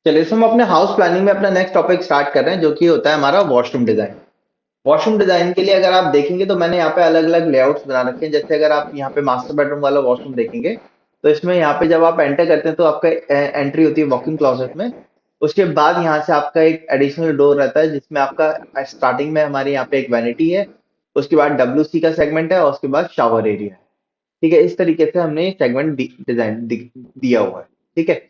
चलिए, हम अपने हाउस प्लानिंग में अपना नेक्स्ट टॉपिक स्टार्ट कर रहे हैं, जो कि होता है हमारा वॉशरूम डिजाइन। वॉशरूम डिजाइन के लिए अगर आप देखेंगे तो मैंने यहाँ पे अलग अलग लेआउट्स बना रखे हैं। जैसे अगर आप यहाँ पे मास्टर बेडरूम वाला वॉशरूम देखेंगे, तो इसमें यहाँ पे जब आप एंटर करते हैं तो आपका एंट्री होती है वॉकिंग क्लोजेट में। उसके बाद यहाँ से आपका एक एडिशनल डोर रहता है, जिसमें आपका स्टार्टिंग में हमारे यहाँ पे एक वैनिटी है। उसके बाद WC का सेगमेंट है और उसके बाद शावर एरिया है। ठीक है, इस तरीके से हमने सेगमेंट डिजाइन दिया हुआ है। ठीक है।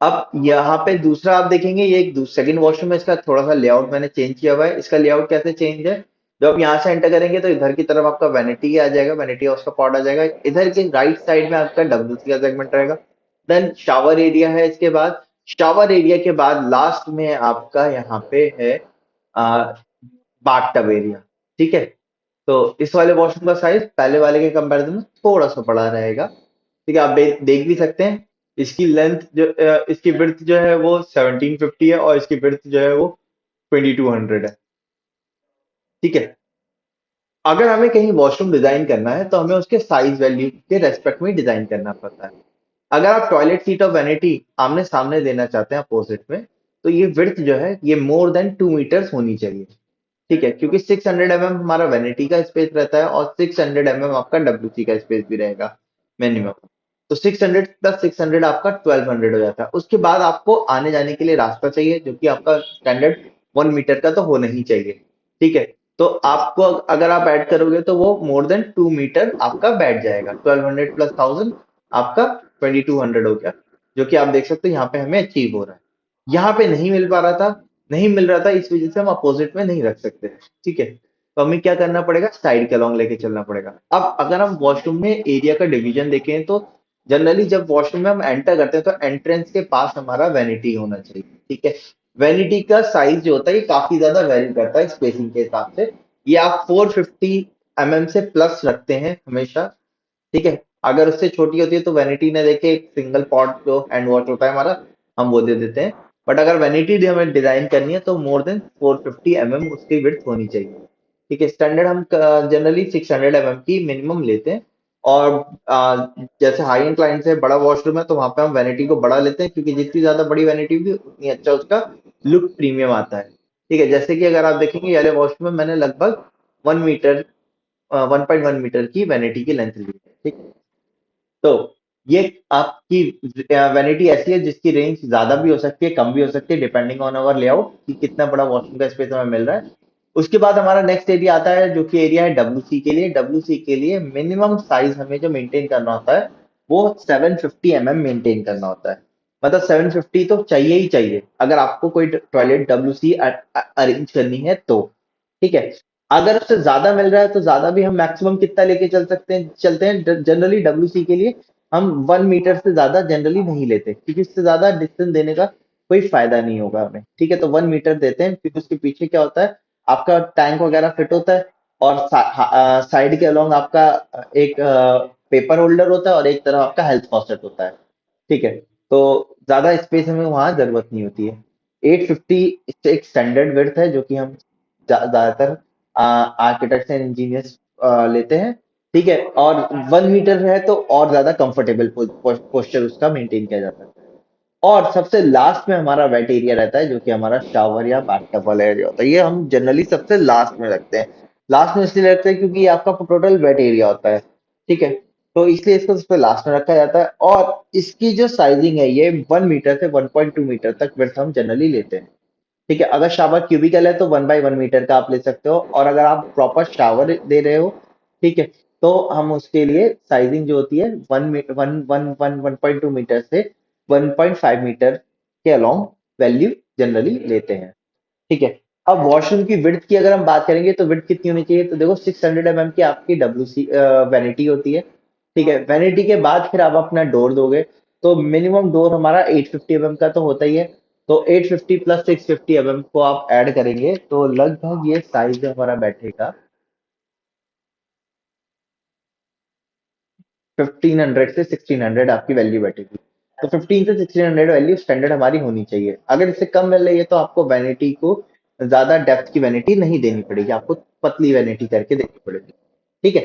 अब यहाँ पे दूसरा आप देखेंगे, ये एक सेकंड वॉशरूम है। इसका थोड़ा सा लेआउट मैंने चेंज किया हुआ है। इसका लेआउट कैसे चेंज है? जब आप यहाँ से एंटर करेंगे तो इधर की तरफ आपका वैनिटी आ जाएगा, वैनिटी हाउस का पॉड आ जाएगा। इधर के राइट साइड में आपका WC का सेगमेंट रहेगा। देन शावर एरिया है। इसके बाद शावर एरिया के बाद लास्ट में आपका यहाँ पे है बाथ टब एरिया। ठीक है। तो इस वाले वॉशरूम का साइज पहले वाले के कंपैरिजन में थोड़ा सा बड़ा रहेगा। ठीक है, आप देख भी सकते हैं। इसकी लेंथ जो इसकी विड्थ जो है वो 1750 है और इसकी विड्थ जो है वो 2200 है। ठीक है। अगर हमें कहीं वॉशरूम डिजाइन करना है तो हमें उसके साइज वैल्यू के रेस्पेक्ट में डिजाइन करना पड़ता है। अगर आप टॉयलेट सीट और वैनिटी आमने सामने देना चाहते हैं अपोजिट में, तो ये विड्थ जो है ये मोर देन 2 मीटर्स होनी चाहिए। ठीक है, क्योंकि 600 mm हमारा वैनिटी का स्पेस रहता है और 600 mm आपका WC का स्पेस भी रहेगा मिनिमम। तो 600 प्लस 600 आपका 1200 हो जाता है। उसके बाद आपको आने जाने के लिए रास्ता चाहिए, जो कि आपका स्टैंडर्ड 1 मीटर का तो होना ही चाहिए। ठीक है। तो आपको अगर आप ऐड करोगे तो वो मोर देन 2 मीटर आपका बैठ जाएगा। 1200 प्लस 1000 आपका 2200 हो गया, जो कि आप देख सकते हो यहाँ पे हमें अचीव हो रहा है। यहाँ पे नहीं मिल रहा था, इस वजह से हम अपोजिट में नहीं रख सकते। ठीक है। तो हमें क्या करना पड़ेगा, साइड के अलॉन्ग लेके चलना पड़ेगा। अब अगर हम वॉशरूम में एरिया का डिवीजन देखें तो जनरली जब वॉशरूम में हम एंटर करते हैं तो एंट्रेंस के पास हमारा वैनिटी होना चाहिए। ठीक है। वैनिटी का साइज जो होता है ये काफी ज्यादा वेरी करता है स्पेसिंग के हिसाब से। ये आप 450 से प्लस रखते हैं हमेशा। ठीक है। अगर उससे छोटी होती है तो वैनिटी ने देखे एक सिंगल पॉट जो हैंड वॉश होता है हमारा, हम वो दे देते हैं। बट अगर वैनिटी हमें डिजाइन करनी है तो मोर देन 450 उसकी विड्थ होनी चाहिए। ठीक है। स्टैंडर्ड हम जनरली 600 की मिनिमम लेते हैं। और जैसे हाई एंड क्लाइंट है, बड़ा वॉशरूम है, तो वहां पे हम वैनिटी को बड़ा लेते हैं, क्योंकि जितनी ज्यादा बड़ी वैनिटी होगी उतनी अच्छा उसका लुक प्रीमियम आता है। ठीक है। जैसे कि अगर आप देखेंगे ये वाले वॉशरूम में मैंने लगभग 1 मीटर 1.1 मीटर की वैनिटी की लेंथ ली है। ठीक है। तो ये आपकी वैनिटी ऐसी है जिसकी रेंज ज्यादा भी हो सकती है, कम भी हो सकती है, डिपेंडिंग ऑन अवर लेआउट कि कितना बड़ा वॉशरूम का स्पेस हमें मिल रहा है। उसके बाद हमारा नेक्स्ट एरिया आता है, जो कि एरिया है WC के लिए। WC के लिए मिनिमम साइज हमें जो मेंटेन करना होता है वो 750 मेंटेन करना होता है। मतलब 750 तो चाहिए ही चाहिए अगर आपको कोई टॉयलेट WC अरेंज करनी है तो। ठीक है। अगर उससे ज्यादा मिल रहा है तो ज्यादा भी हम मैक्सिमम कितना लेके चलते हैं जनरली WC के लिए हम 1 मीटर से ज्यादा जनरली नहीं लेते, क्योंकि इससे ज्यादा डिस्टेंस देने का कोई फायदा नहीं होगा हमें। ठीक है। तो 1 मीटर देते हैं, फिर उसके पीछे क्या होता है, आपका टैंक वगैरह फिट होता है। और साइड के अलोंग आपका एक पेपर होल्डर होता है और एक तरफ आपका हेल्थ फॉसेट होता है। ठीक है। तो ज्यादा स्पेस हमें वहां जरूरत नहीं होती है। 850 एक स्टैंडर्ड विड्थ है, जो कि हम ज्यादातर आर्किटेक्ट्स एंड इंजीनियर्स लेते हैं। ठीक है। और 1 मीटर है तो और ज्यादा कंफर्टेबल पोस्चर उसका मेंटेन किया जाता है। और सबसे लास्ट में हमारा वेट एरिया रहता है, जो कि हमारा शावर या बाथटब वाला एरिया होता है। ये हम जनरली सबसे लास्ट में रखते हैं। लास्ट में इसलिए रखते हैं क्योंकि ये आपका टोटल वेट एरिया होता है। ठीक है। तो इसलिए इसको सबसे लास्ट में रखा जाता है। और इसकी जो साइजिंग है ये 1 मीटर से 1.2 मीटर तक विड्थ हम जनरली लेते हैं। ठीक है। अगर शावर क्यूबिकल है तो 1 बाई 1 मीटर का आप ले सकते हो, और अगर आप प्रॉपर शावर दे रहे हो, ठीक है, तो हम उसके लिए साइजिंग जो होती है 1.2 मीटर से 1.5 मीटर के अलोंग वैल्यू जनरली लेते हैं। ठीक है। अब वॉशरूम की विड्थ की अगर हम बात करेंगे तो विड्थ कितनी होनी चाहिए, तो देखो 600 की आपकी WC वैनिटी होती है। ठीक है। वैनिटी के बाद फिर आप अपना डोर दोगे, तो मिनिमम डोर हमारा 850 का तो होता ही है। तो 850 प्लस 650 को आप ऐड करेंगे तो लगभग ये साइज हमारा बैठेगा 1500 से 1600 आपकी वैल्यू बैठेगी। तो 15 से 1600 वैल्यू स्टैंडर्ड हमारी होनी चाहिए। अगर इससे कम मिल रही है तो आपको वैनिटी को ज्यादा डेप्थ की वैनिटी नहीं देनी पड़ेगी, आपको पतली वैनिटी करके देनी पड़ेगी। ठीक है।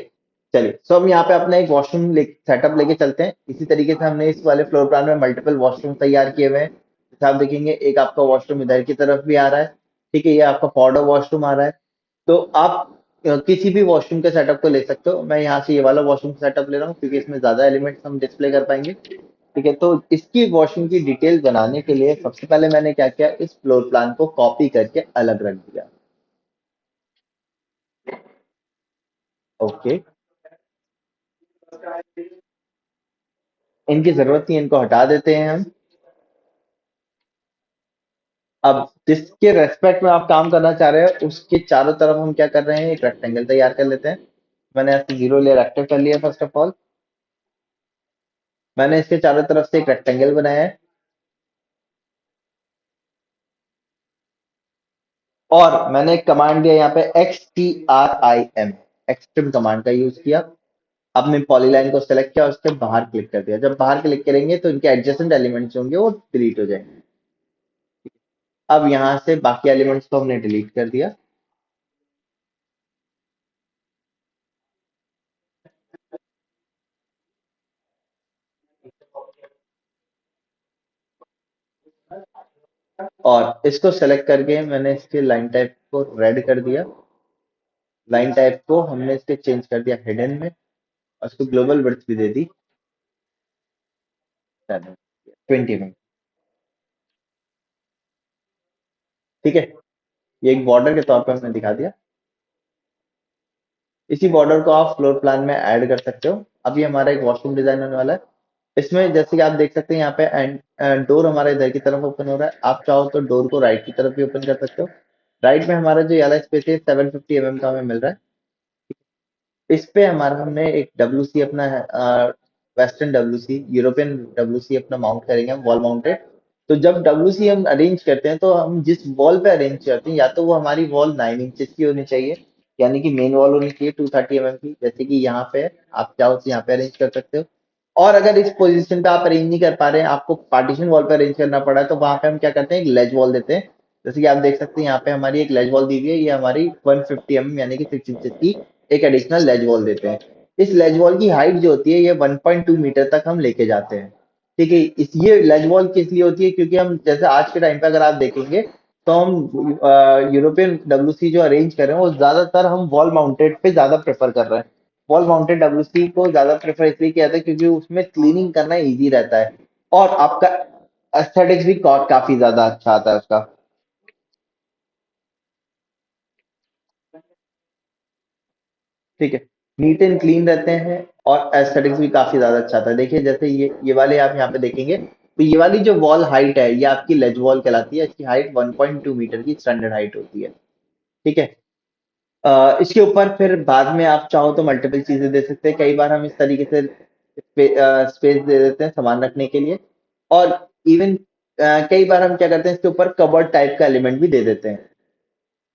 चलिए, सो हम यहाँ पे अपना एक वॉशरूम सेटअप लेके चलते हैं। इसी तरीके से हमने इस वाले फ्लोर प्लान में मल्टीपल वॉशरूम तैयार किए हुए हैं। जैसे आप देखेंगे एक आपका वॉशरूम इधर की तरफ भी आ रहा है, ठीक है, ये आपका फॉरवर्ड वॉशरूम आ रहा है। तो आप किसी भी वॉशरूम के सेटअप को ले सकते हो। मैं यहाँ से ये वाला वॉशरूम सेटअप ले रहा हूँ क्योंकि इसमें ज्यादा एलिमेंट्स हम डिस्प्ले कर पाएंगे। ठीक है, तो इसकी वॉशरूम की डिटेल बनाने के लिए सबसे पहले मैंने क्या किया, इस फ्लोर प्लान को कॉपी करके अलग रख दिया। ओके, इनकी जरूरत नहीं है, इनको हटा देते हैं हम। अब जिसके रेस्पेक्ट में आप काम करना चाह रहे हैं उसके चारों तरफ हम क्या कर रहे हैं, एक रेक्टेंगल तैयार कर लेते हैं। मैंने ऐसे जीरो लेयर एक्टिव कर लिया। फर्स्ट ऑफ ऑल मैंने इसके चारों तरफ से एक रेक्टेंगल बनाया है, और मैंने एक कमांड दिया यहाँ पे XTRIM, एक्सट्रीम कमांड का यूज किया। अब मैं पॉलीलाइन को सेलेक्ट किया और उसके बाहर क्लिक कर दिया। जब बाहर क्लिक करेंगे तो इनके एडजेसेंट एलिमेंट्स होंगे वो डिलीट हो जाएंगे। अब यहाँ से बाकी एलिमेंट्स को हमने डिलीट कर दिया। और इसको सेलेक्ट करके मैंने इसके लाइन टाइप को रेड कर दिया। लाइन टाइप को हमने इसके चेंज कर दिया हिडन में, और उसको ग्लोबल विड्थ भी दे दी 20 में। ठीक है, ये एक बॉर्डर के तौर पर हमने दिखा दिया। इसी बॉर्डर को आप फ्लोर प्लान में ऐड कर सकते हो। अभी हमारा एक वॉशरूम डिजाइन होने वाला है। इसमें जैसे कि आप देख सकते हैं यहाँ पे एंड डोर हमारा इधर की तरफ ओपन हो रहा है। आप चाहो तो डोर को राइट की तरफ भी ओपन कर सकते हो। राइट में हमारा जो वाला स्पेस है 750 का हमें मिल रहा है। इस पे हमारा हमने एक डब्ल्यू अपना है, वेस्टर्न डब्ल्यू यूरोपियन डब्ल्यू अपना माउंट करेंगे हम, वॉल माउंटेड। तो जब डब्ल्यू हम अरेंज करते हैं तो हम जिस वॉल पे अरेंज करते हैं या तो वो हमारी वॉल 9 इंचेस की होनी चाहिए, यानी कि मेन वॉल होनी चाहिए 230 की, जैसे कि यहाँ पे है। आप चाहो तो यहाँ पे अरेंज कर सकते हो। और अगर इस पोजीशन पे आप अरेंज नहीं कर पा रहे हैं, आपको पार्टीशन वॉल पे अरेंज करना पड़ा है, तो वहां पे हम क्या करते हैं, एक लेज वॉल देते हैं। जैसे कि आप देख सकते हैं यहाँ पे हमारी एक लेज वॉल दी हुई है, ये हमारी 150 यानी कि 6 इंचेस की एक एडिशनल लेज वॉल देते हैं। इस लेज वॉल की हाइट जो होती है ये 1.2 मीटर तक हम लेके जाते हैं। ठीक है, इस ये लेज वॉल किस लिए होती है, क्योंकि हम जैसे आज के टाइम पे अगर आप देखेंगे तो हम यूरोपियन डब्ल्यूसी जो अरेंज कर रहे हैं वो ज्यादातर हम वॉल माउंटेड पे ज्यादा प्रेफर कर रहे हैं। वॉल माउंटेड डब्ल्यूसी को ज्यादा प्रेफर इसलिए किया जाता है क्योंकि उसमें क्लीनिंग करना इजी रहता है, और आपका एस्थेटिक्स भी काफी ज्यादा अच्छा आता है उसका। ठीक है, नीट एंड क्लीन रहते हैं, और एस्थेटिक्स भी काफी ज्यादा अच्छा आता है। देखिए जैसे ये वाले आप यहाँ पे देखेंगे तो ये वाली जो वॉल हाइट है ये आपकी लेज वॉल कहलाती है। इसकी हाइट 1.2 मीटर की स्टैंडर्ड हाइट होती है। ठीक है, इसके ऊपर फिर बाद में आप चाहो तो मल्टीपल चीजें दे सकते हैं। कई बार हम इस तरीके से स्पेस दे देते हैं सामान रखने के लिए, और इवन कई बार हम क्या करते हैं इसके ऊपर कबर्ड टाइप का एलिमेंट भी दे देते हैं।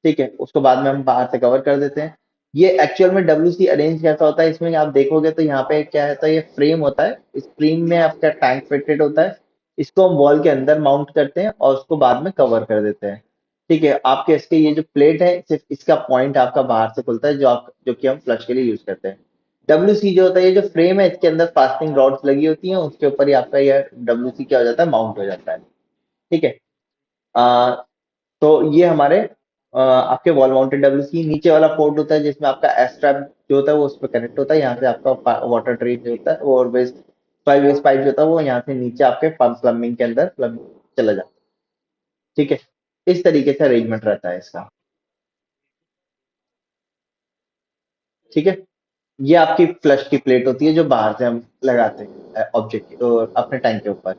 ठीक है, उसको बाद में हम बाहर से कवर कर देते हैं। ये एक्चुअल में डब्ल्यूसी अरेंज कैसा होता है, इसमें आप देखोगे तो यहाँ पे क्या होता है, ये फ्रेम होता है। इस फ्रेम में आपका टैंक फिटेड होता है। इसको हम वॉल के अंदर माउंट करते हैं और उसको बाद में कवर कर देते हैं। ठीक है, आपके इसके ये जो प्लेट है सिर्फ इसका पॉइंट आपका बाहर से खुलता है, जो कि हम फ्लश के लिए यूज करते हैं। डब्ल्यूसी जो होता है, ये जो फ्रेम है इसके अंदर फास्टिंग रॉड्स लगी होती हैं, उसके ऊपर ही आपका ये डब्ल्यूसी क्या हो जाता है, माउंट हो जाता है। ठीक है, तो ये हमारे आपके वॉल माउंटेड डब्ल्यूसी। नीचे वाला पोर्ट होता है जिसमें आपका एस्ट्रैप जो होता है वो उस पर कनेक्ट होता है। यहाँ से आपका वाटर ट्रीट जो होता है वो, और वेस्ट वेस्ट पाइप जो होता है वो यहाँ से नीचे आपके प्लम्बिंग के अंदर प्लग चला जाता है। ठीक है, इस तरीके से अरेंजमेंट रहता है इसका। ठीक है, ये आपकी फ्लश की प्लेट होती है जो बाहर से हम लगाते हैं ऑब्जेक्ट और अपने टैंक के ऊपर।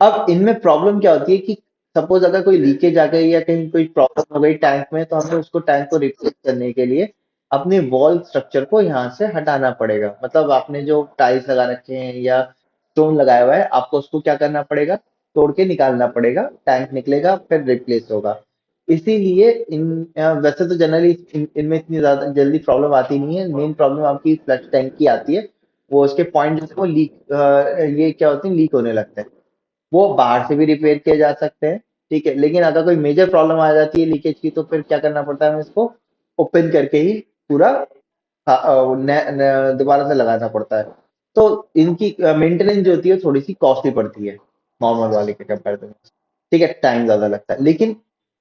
अब इनमें प्रॉब्लम क्या होती है कि सपोज अगर कोई लीकेज आ गई या कहीं कोई प्रॉब्लम हो गई टैंक में, तो हमें उसको टैंक को रिप्लेस करने के लिए अपने वॉल स्ट्रक्चर को यहाँ से हटाना पड़ेगा। मतलब आपने जो टाइल्स लगा रखे हैं या स्टोन लगाया हुआ है, आपको उसको क्या करना पड़ेगा, तोड़ के निकालना पड़ेगा। टैंक निकलेगा फिर रिप्लेस होगा। इसीलिए वैसे तो जनरली इनमें इतनी ज्यादा जल्दी प्रॉब्लम आती नहीं है। मेन प्रॉब्लम आपकी फ्लश टैंक की आती है। वो उसके पॉइंट वो लीक, ये क्या होते हैं, लीक होने लगते हैं। वो बाहर से भी रिपेयर किए जा सकते हैं। ठीक है, लेकिन अगर कोई मेजर प्रॉब्लम आ जाती है लीकेज की, तो फिर क्या करना पड़ता है, हमें इसको ओपन करके ही पूरा दोबारा से लगाना पड़ता है। तो इनकी मेंटेनेंस जो होती है थोड़ी सी कॉस्टली पड़ती है नॉर्मल वाले के कंपेरिजन में। ठीक है, टाइम ज़्यादा लगता है। लेकिन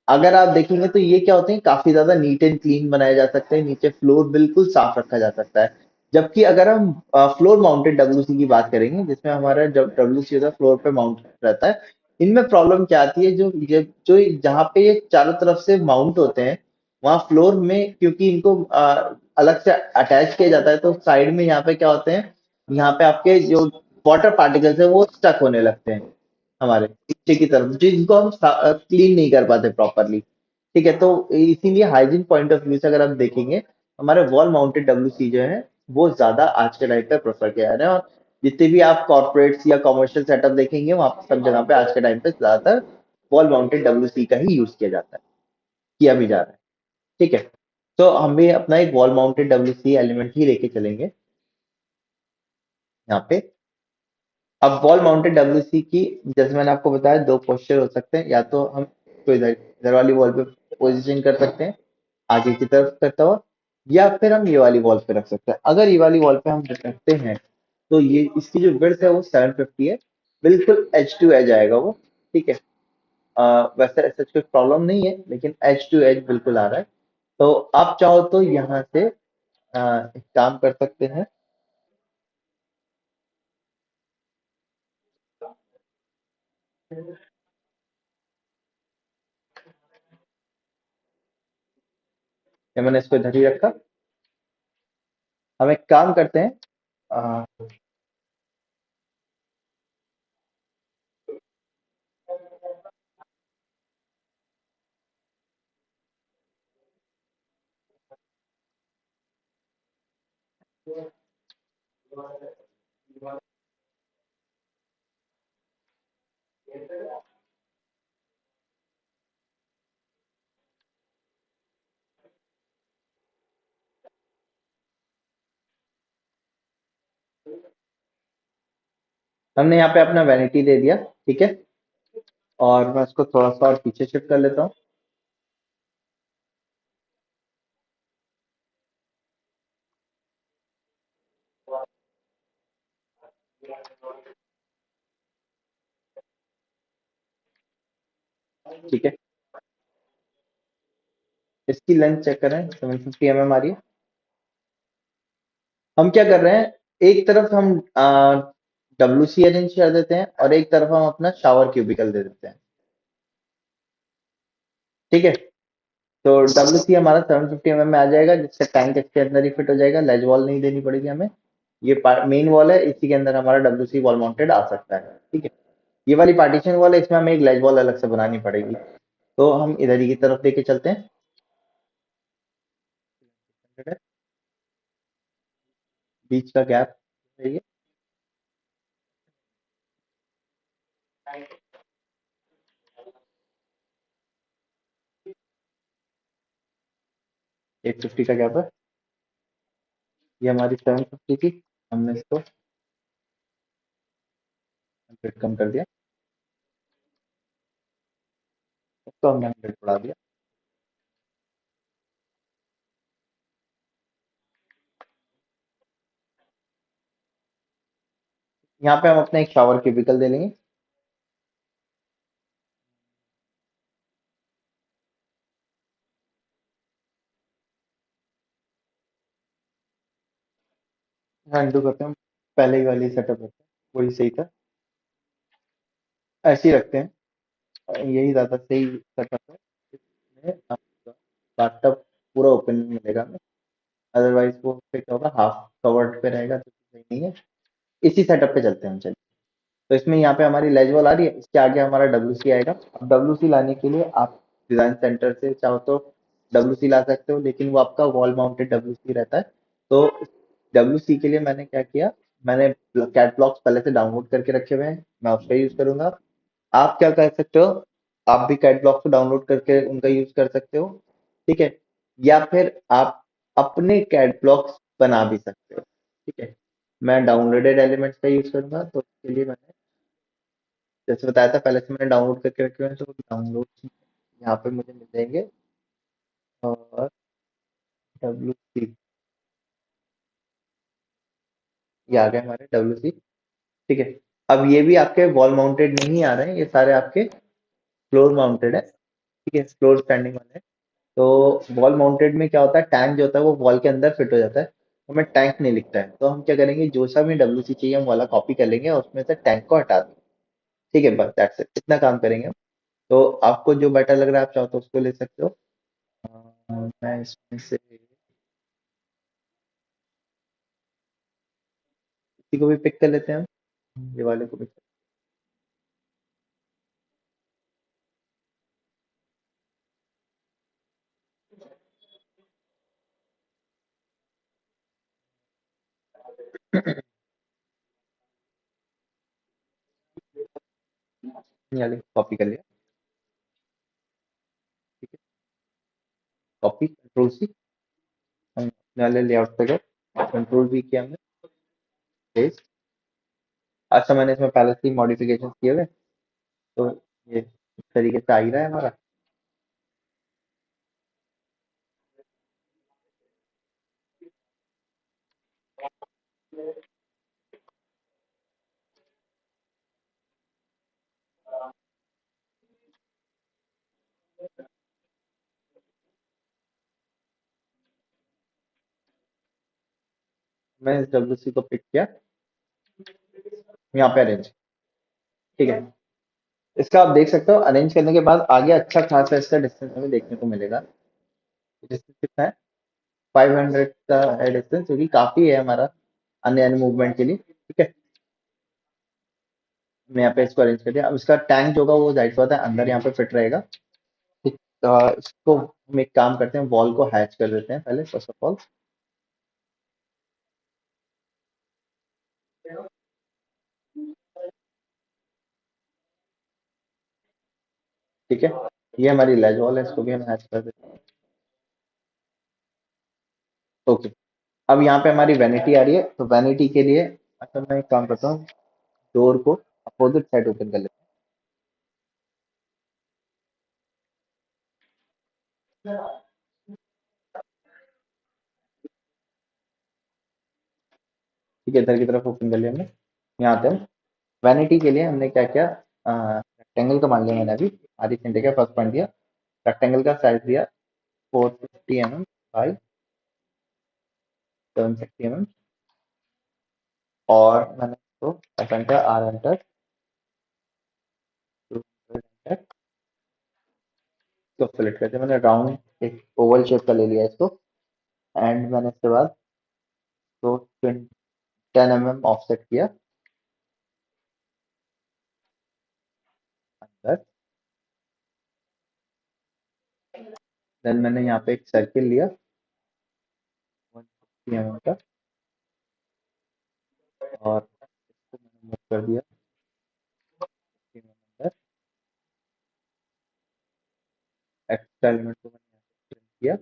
अगर आप देखेंगे तो ये क्या होते हैं, काफ़ी ज़्यादा नीट एंड क्लीन बनाए जा सकते हैं, नीचे फ्लोर बिल्कुल साफ रखा जा सकता है। जबकि अगर हम फ्लोर माउंटेड डब्ल्यूसी की बात करेंगे, जिसमें हमारा जब डब्ल्यूसी होता है फ्लोर पे माउंट रहता है, इनमें प्रॉब्लम क्या आती है, जो जहाँ पे ये चारों तरफ से माउंट होते हैं, वहाँ फ्लोर में क्योंकि इनको अलग से अटैच किया जाता है, तो साइड में यहाँ पे क्या होते हैं, यहाँ पे आपके जो वाटर पार्टिकल्स है वो स्टक होने लगते हैं हमारे नीचे की तरफ, जिनको हम क्लीन नहीं कर पाते प्रॉपरली। ठीक है, तो इसीलिए हाइजीन पॉइंट ऑफ व्यू से अगर आप देखेंगे, हमारे वॉल माउंटेड डब्ल्यूसी जो है वो ज्यादा आज के टाइम पे प्रेफर किया जा रहा है। और जितने भी आप कॉर्पोरेट्स या कमर्शियल सेटअप देखेंगे, वहां पे सब जगह पे आज के टाइम पे ज्यादातर वॉल माउंटेड डब्ल्यूसी का ही यूज किया जाता है, किया भी जा रहा है। ठीक है, तो हम भी अपना एक वॉल माउंटेड डब्ल्यूसी एलिमेंट ही लेके चलेंगे यहाँ पे। अब वॉल माउंटेड डब्ल्यूसी की, जैसे मैंने आपको बताया, दो पोस्चर हो सकते हैं, या तो हम इसको इधर इधर वाली वॉल पे पोजीशन कर सकते हैं आगे की तरफ करता हुआ, या फिर हम ये वाली वॉल पे रख सकते हैं। अगर ये वाली वॉल पे हम रखते हैं तो ये इसकी जो विड्थ है वो 750 है, बिल्कुल एज टू एज आएगा वो। ठीक है, वैसे ऐसा कोई प्रॉब्लम नहीं है, लेकिन एज टू एज बिल्कुल आ रहा है। तो आप चाहो तो यहाँ से एक काम कर सकते हैं। या मैंने इसको इधर ही रखा। हम एक काम करते हैं, अ, हमने यहाँ पे अपना वैनिटी दे दिया। ठीक है, और मैं इसको थोड़ा सा और पीछे शिफ्ट कर लेता हूँ। ठीक है, इसकी लेंथ चेक करें, 750 mm आ रही है। हम क्या कर रहे हैं, एक तरफ हम डब्ल्यू सी अरेंज कर देते हैं और एक तरफ हम अपना शावर क्यूबिकल दे देते हैं। ठीक है, तो डब्ल्यू सी हमारा 750 mm में आ जाएगा, जिससे टैंक इसके अंदर ही फिट हो जाएगा, लेज वॉल नहीं देनी पड़ेगी हमें। ये मेन वॉल है, इसी के अंदर हमारा डब्ल्यू सी वॉल माउंटेड आ सकता है। ठीक है, ये वाली पार्टीशन वॉल है, इसमें हमें एक लेज वॉल अलग से बनानी पड़ेगी। तो हम इधर ही की तरफ लेके चलते हैं। बीच का गैप है ये 850 का गैप है। ये हमारी 750 थी, हमने इसको 100 कम कर दिया, इसको हमने 100 बढ़ा दिया। यहाँ पे हम अपना एक शावर क्यूबिकल दे लेंगे। हाँ, undo करते हैं, पहले ही वाली सेटअप रखते हैं, वही सही था। ऐसे ही रखते हैं, यही ज्यादा सही सेटअप है। इसमें आपका बाथटब पूरा ओपन मिलेगा हमें, अदरवाइज वो फिट होगा हाफ कवर्ड पे रहेगा तो सही नहीं है। इसी सेटअप पे चलते हैं हम, चलिए। तो इसमें यहाँ पे हमारी लेज वॉल आ रही है, इसके आगे हमारा डब्ल्यू आएगा। अब डब्ल्यू लाने के लिए आप डिजाइन सेंटर से चाहो तो डब्ल्यू ला सकते हो, लेकिन वो आपका वॉल माउंटेड डब्ल्यू रहता है। तो डब्ल्यू के लिए मैंने क्या किया, मैंने कैट ब्लॉक्स पहले से डाउनलोड करके रखे हुए हैं, मैं उसका यूज करूंगा। आप क्या कर सकते हो, आप भी कैट ब्लॉक्स को डाउनलोड करके उनका यूज कर सकते हो। ठीक है, या फिर आप अपने कैट ब्लॉक्स बना भी सकते हो। ठीक है, मैं डाउनलोडेड एलिमेंट्स का यूज करूंगा, तो उसके लिए मैंने जैसे बताया था पहले से मैंने डाउनलोड करके रखे हुए हैं, तो डाउनलोड यहाँ पे मुझे मिल जाएंगे। और डब्ल्यू सी, ये आ गए हमारे डब्ल्यू सी। ठीक है, अब ये भी आपके वॉल माउंटेड नहीं आ रहे हैं, ये सारे आपके फ्लोर माउंटेड है, ठीक है, फ्लोर स्टैंडिंग वाला है। तो वॉल माउंटेड में क्या होता है, टैंक जो होता है वो वॉल के अंदर फिट हो जाता है, हमें टैंक नहीं लिखता है, तो हम क्या करेंगे, जो सा भी डब्ल्यू सी चाहिए हम वाला कॉपी कर लेंगे और उसमें से टैंक को हटा देंगे। ठीक है, बस दैट्स इट, इतना काम करेंगे हम। तो आपको जो बेटर लग रहा है आप चाहो तो उसको ले सकते हो। मैं इसमें से इसी को भी पिक कर लेते हैं हम, ये वाले को पिक। ये वाले कॉपी कर लिया। ठीक है, कॉपी कंट्रोल सी, हम अपने वाले लेआउट पे गए, कंट्रोल वी किया हमने, पेस्ट। अच्छा, मैंने इसमें पहले से ही मॉडिफिकेशन किए हुए, तो ये इस तरीके से आ ही रहा है हमारा। मैं इस डब्ल्यू सी को पिक किया, यहाँ पे अरेंज। ठीक है, इसका आप देख सकते हो, अरेंज करने के बाद आगे अच्छा खासा इसका डिस्टेंस हमें देखने को मिलेगा। डिस्टेंस कितना है, 500 का है डिस्टेंस, जो कि काफी है हमारा अन्य अन्य मूवमेंट के लिए। ठीक है, मैं यहाँ पे इसको अरेंज कर दिया। अब इसका टैंक जो होगा वो जाहिर सी बात है अंदर यहाँ पे फिट रहेगा। ठीक, इसको हम एक काम करते हैं, वॉल को हैच कर देते हैं पहले, फर्स्ट ऑफ ऑल। ठीक है, ये हमारी लेज वॉल है, इसको भी हम हैच कर देते हैं। ओके, अब यहाँ पे हमारी वैनिटी आ रही है, तो वैनिटी के लिए अच्छा मैं एक काम करता हूँ, डोर को अपोजिट साइड ओपन कर लेते हैं। ठीक है, इधर की तरफ ओपन कर लिया हमने। यहाँ आते हैं, वैनिटी के लिए हमने क्या किया, रेक्टेंगल का मान लिया मैंने अभी, आधी घंटे का फर्स्ट पॉइंट दिया, रेक्टेंगल का साइज दिया 450 mm बाई 760 mm, और मैंने इसको एफ एंटर आर एंटर इसको सेलेक्ट करके मैंने राउंड एक ओवल शेप का ले लिया इसको, एंड मैंने इसके बाद तो 10 mm ऑफसेट किया अंदर। देन मैंने यहाँ पे एक सर्किल लिया 150 mm का, और इसको मैंने मूव कर दिया 50 mm अंदर। एक्स्ट्रा एलिमेंट को मैंने यहाँ पे print किया।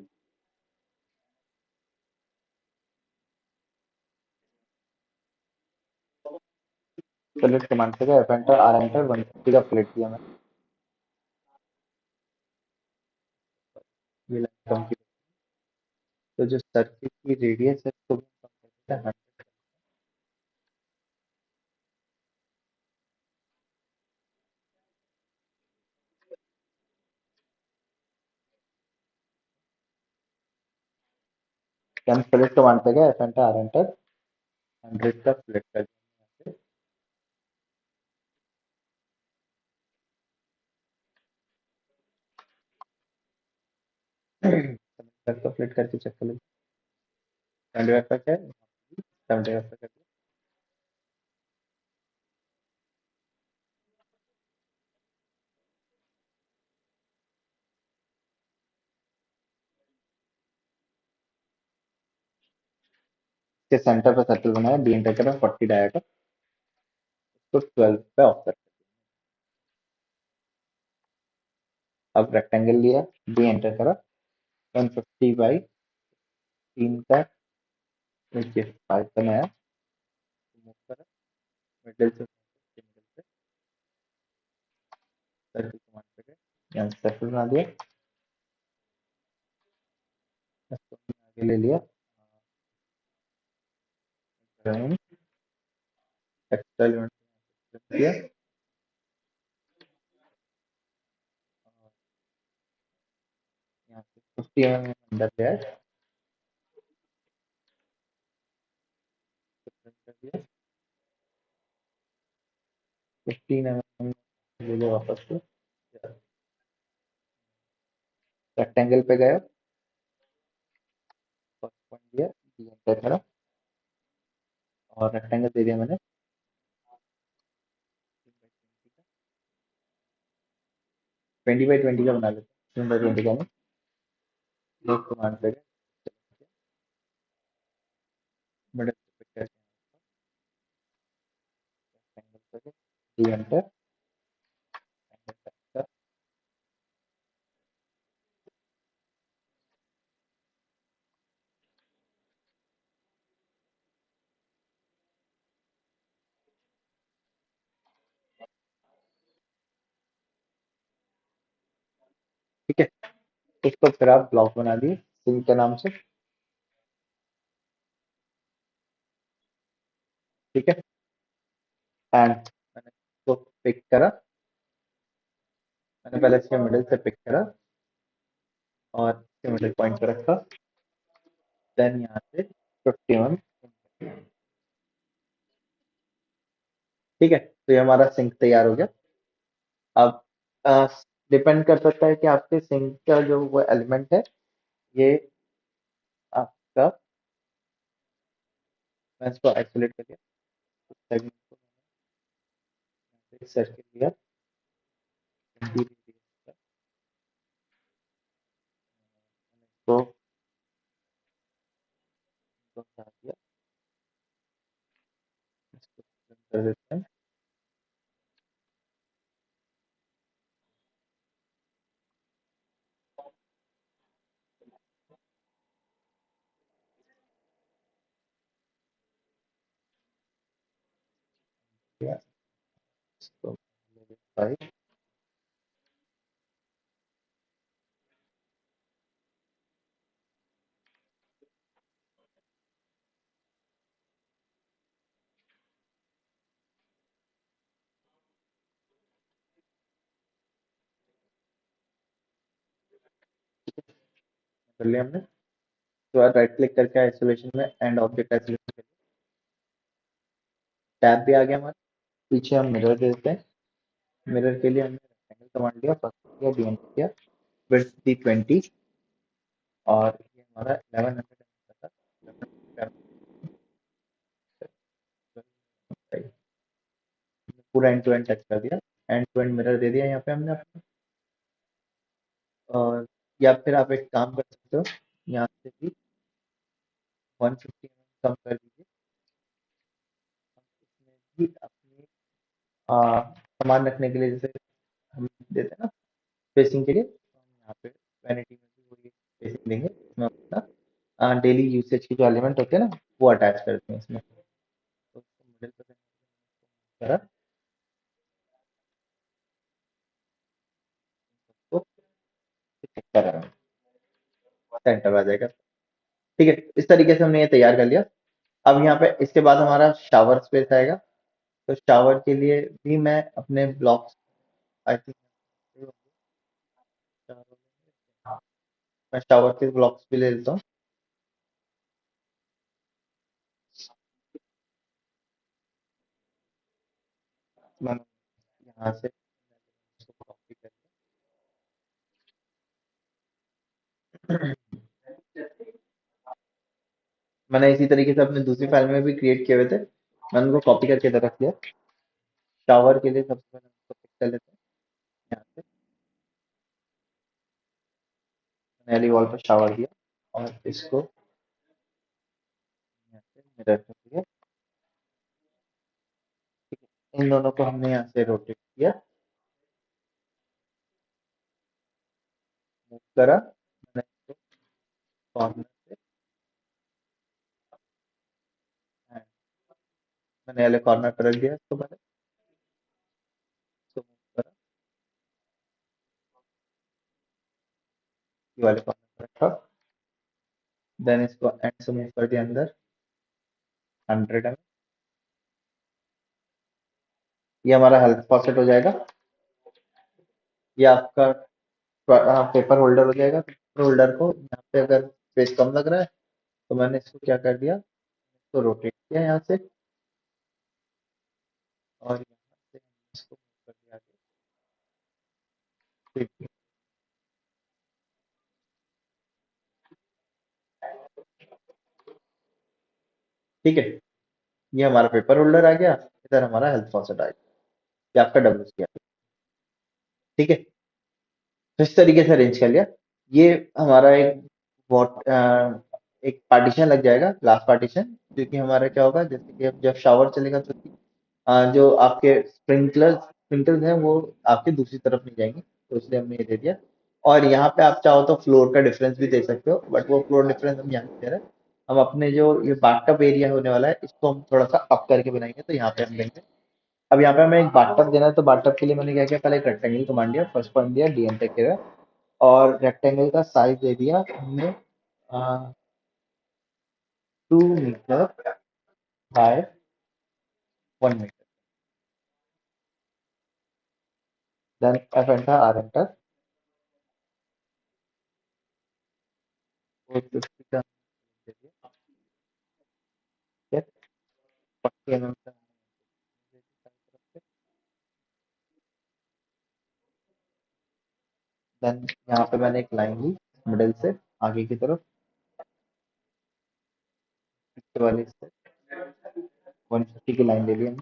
सेलेक्ट कमांड से एफ एंटर आर एंटर 150 का प्लेट दिया मैंने, ये लाइन कंप्लीट। तो जो सर्किल की रेडियस है उसको भी कम कर देते हैं 100। हम सेलेक्ट कमांड पे गए, एफ एंटर आर एंटर 100 का प्लेट कर दिया। सेलेक्ट का प्लेट करके चेक कर लीजिए, 75 तक है, 75 तक है। इसके सेंटर पे सर्कल बनाया, डी एंटर करा, 40 डाया का, उसको 12 पे ऑफ कर। अब रेक्टेंगल लिया, डी एंटर करा, 150 बाई 3 का, नीचे 5 बनाया, मूव करा, मिडिल से सिंगल पे सर्कल कमांड पे गए, यहाँ सर्कल बना दिया, इसको हमने आगे ले लिया, एक्स्ट्रा एलिमेंट किया, यहाँ से 50 mm अंदर से ऐड कर दिया, 15 mm ले लो वापस से, रेक्टेंगल पे गए, फर्स्ट पॉइंट दिया, डी एंटर करा और रेक्टेंगल दे दिया मैंने 20 by 20 का बना लेते हैं, 20 by 20 का नहीं, एक कमांड पे मिडिल पे करके रेक्टेंगल पे डी एंटर, ठीक है। इसको फिर आप ब्लॉक बना दिए सिंक के नाम से, ठीक है। एंड मैंने इसको पिक करा, मैंने पहले इसके मिडिल से पिक करा और इसके मिडिल पॉइंट पे रखा, देन यहाँ से 51, ठीक है। तो ये हमारा सिंक तैयार हो गया। अब डिपेंड कर सकता है कि आपके सिंक का जो वो एलिमेंट है, ये आपका, मैं इसको आइसोलेट कर दिया, सेगमेंट को सर्किल दिया, तो हटा दिया, इसको कर देते हैं, इसको फाइव, कर लिया हमने। तो राइट क्लिक करके आइसोलेशन में एंड ऑब्जेक्ट आइसोलेशन, टैब भी आ गया हमारा। पीछे हम मिरर देते हैं, मिरर के लिए हमने रेक्टेंगल कमांड लिया, फर्स्ट किया, डी एंटर किया, विड्थ दी 20 और ये हमारा 1100 था, पूरा एंड टू एंड टच कर दिया, एंड टू एंड मिरर दे दिया यहाँ पे हमने अपना। और या फिर आप एक काम कर सकते हो, यहाँ से भी 150 कम कर दीजिए, इसमें भी अपनी सामान रखने के लिए, जैसे हम देते हैं ना स्पेसिंग के लिए, तो हम यहाँ पे वैनिटी में भी वही स्पेसिंग देंगे, इसमें अपना डेली यूसेज के जो एलिमेंट होते हैं ना, वो अटैच करते हैं इसमें, तो मिडिल पे करा, तो करा सेंटर आ जाएगा, ठीक है। इस तरीके से हमने ये तैयार कर लिया। अब यहाँ पे इसके बाद हमारा शावर स्पेस आएगा, तो शावर के लिए भी मैं अपने ब्लॉक्स, आई थिंक मैं शावर के ब्लॉक्स भी ले लेता हूँ, मैं यहाँ से इसको कॉपी कर, मैंने इसी तरीके से अपने दूसरी फाइल में भी क्रिएट किए हुए थे, मैंने उनको कॉपी करके इधर रख दिया। शावर के लिए सबसे पहले उसको पिक कर लेते हैं, यहाँ से मैंने एली वॉल पर शावर दिया और इसको यहाँ से मिरर कर दिया, ठीक है। इन दोनों को हमने यहाँ से रोटेट किया, मूव करा, मैंने इसको कॉर्नर से, हाँ, मैंने वाले कॉर्नर पर रख दिया इसको पहले, इसको मूव करा, ये वाले कॉर्नर पर रखा, देन इसको एंड से मूव कर दिया अंदर 100 mm, ये हमारा हेल्थ फॉसेट हो जाएगा, ये आपका पेपर होल्डर हो जाएगा, होल्डर को यहाँ पे अगर स्पेस कम लग रहा है तो मैंने इसको क्या कर दिया, इसको रोटेट किया यहाँ से, और यहाँ से इसको कर दिया आगे। ठीक ठीक है, ये हमारा पेपर होल्डर आ गया, इधर हमारा हेल्थ फॉसेट आ गया, ये आपका डब्ल्यू, ठीक है। तो इस तरीके से अरेंज कर लिया। ये हमारा एक एक पार्टीशन लग जाएगा, ग्लास पार्टीशन, जो कि हमारा क्या होगा, जैसे कि अब जब शावर चलेगा तो जो आपके स्प्रिंकलर्स हैं वो आपके दूसरी तरफ नहीं जाएंगे, तो इसलिए हमने ये दे दिया। और यहाँ पे आप चाहो तो फ्लोर का डिफरेंस भी दे सकते हो, बट वो फ्लोर डिफरेंस हम यहाँ नहीं दे रहे। हम अपने जो ये बाथटब एरिया होने वाला है इसको हम थोड़ा सा अप करके बनाएंगे, तो यहाँ पे हम देंगे। अब यहाँ पे हमें एक बाथटब देना है, तो बाथटब के लिए मैंने क्या किया, पहले एक रेक्टेंगल कमांड दिया, फर्स्ट पॉइंट दिया डीएन टेक के, और रेक्टेंगल का साइज दे दिया हमने 2 meter by 1 meter. Then F enter R enter, 450 का दे दिया, ठीक है। 40 mm का देन यहाँ पे मैंने एक लाइन ली मिडिल से आगे की तरफ, पीछे वाली से 150 की लाइन ले ली हमने,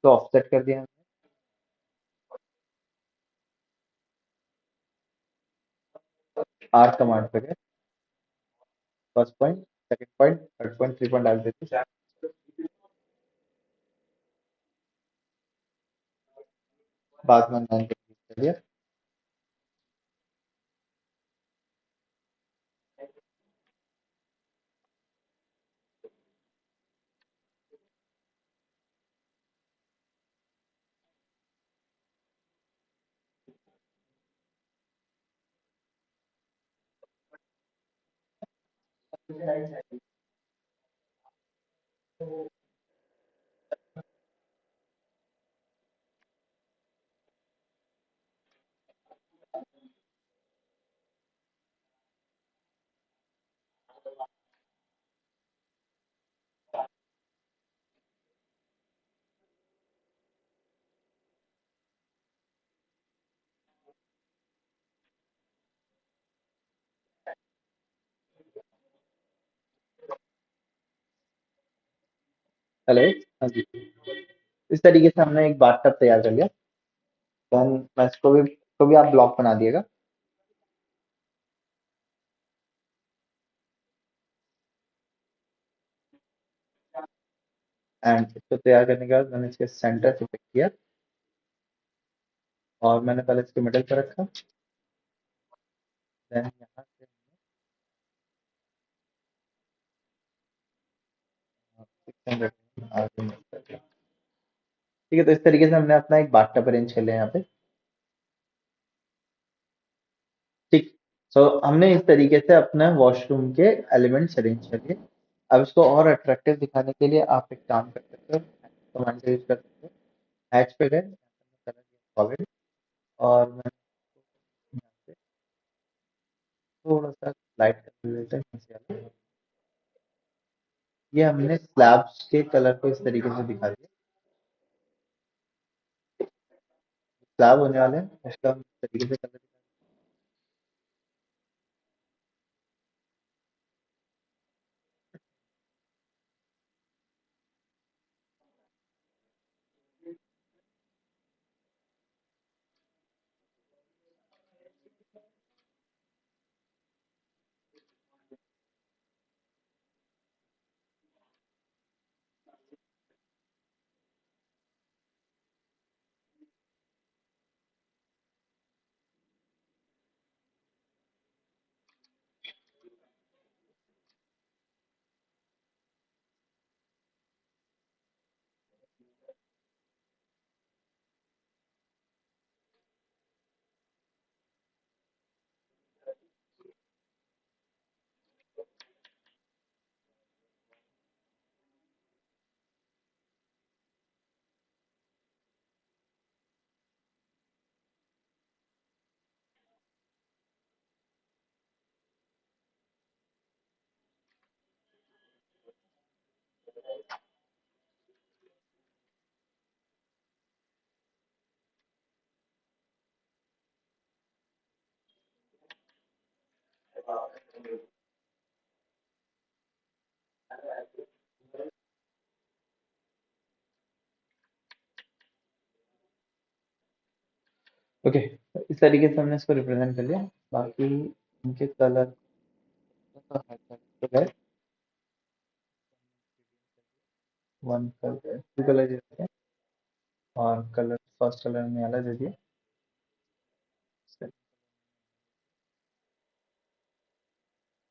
तो ऑफसेट कर दिया हमने। आर कमांड पे गए, first point, second point, third point, 3 point डाल देते हैं। बाद में 9 कर दिया। हेलो, हाँ जी। इस तरीके से हमने एक बाथटब तैयार कर लिया। देन मैं इसको भी आप ब्लॉक बना दिएगा। एंड इसको तैयार करने के बाद मैंने इसके सेंटर से पिक किया, और मैंने पहले इसके मिडल पे रखा, देन यहाँ से 600 आगे move कर दिया। ठीक है, तो इस तरीके से हमने अपना एक बाथटब अरेंज कर लिया यहाँ पे। ठीक। सो हमने इस तरीके से अपना वॉशरूम के एलिमेंट्स अरेंज कर लिए। अब इसको और अट्रैक्टिव दिखाने के लिए आप एक काम कर सकते हो, कमांड का यूज कर सकते हो। हैच पे गए, सॉलिड, और मैं यहाँ से थोड़ा सा लाइट कर देते हैं। ये हमने स्लैब्स के कलर को इस तरीके से दिखा दिया, स्लैब होने वाले हैं, उसका हम इस तरीके से कलर। ओके, तो इस तरीके से हमने इसको रिप्रेजेंट कर लिया। बाकी इनके कलर है, वन कलर, टू कलर दे देते हैं, और कलर फर्स्ट कलर में वाला दे दिया। इस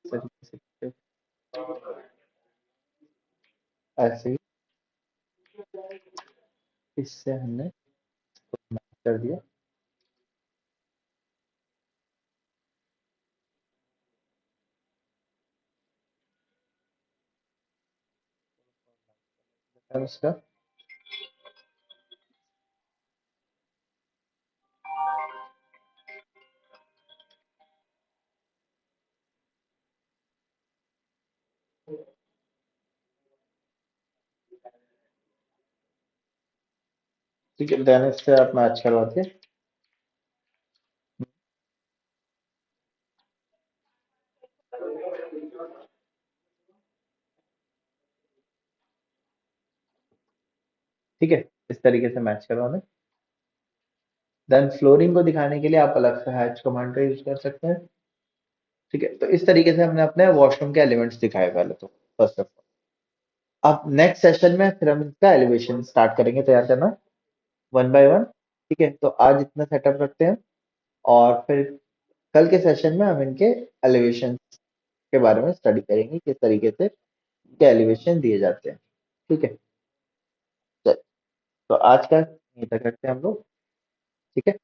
तरीके से ऐसे ही इससे हमने मैच कर दिया। और उसका ठीक है, देन इससे आप मैच करवा दिए। ठीक है, इस तरीके से मैच करवा दें। देन फ्लोरिंग को दिखाने के लिए आप अलग से हैच कमांड का यूज कर सकते हैं। ठीक है, तो इस तरीके से हमने अपने वॉशरूम के एलिमेंट्स दिखाए पहले तो, फर्स्ट ऑफ ऑल। अब नेक्स्ट सेशन में फिर हम इसका एलिवेशन स्टार्ट करेंगे तैयार करना, वन बाय वन। ठीक है, तो आज इतना सेटअप रखते हैं, और फिर कल के सेशन में हम इनके एलिवेशन के बारे में स्टडी करेंगे, किस तरीके से इनके एलिवेशन दिए जाते हैं। ठीक है, चल, तो आज का यहीं तक रखते हैं हम लोग। ठीक है।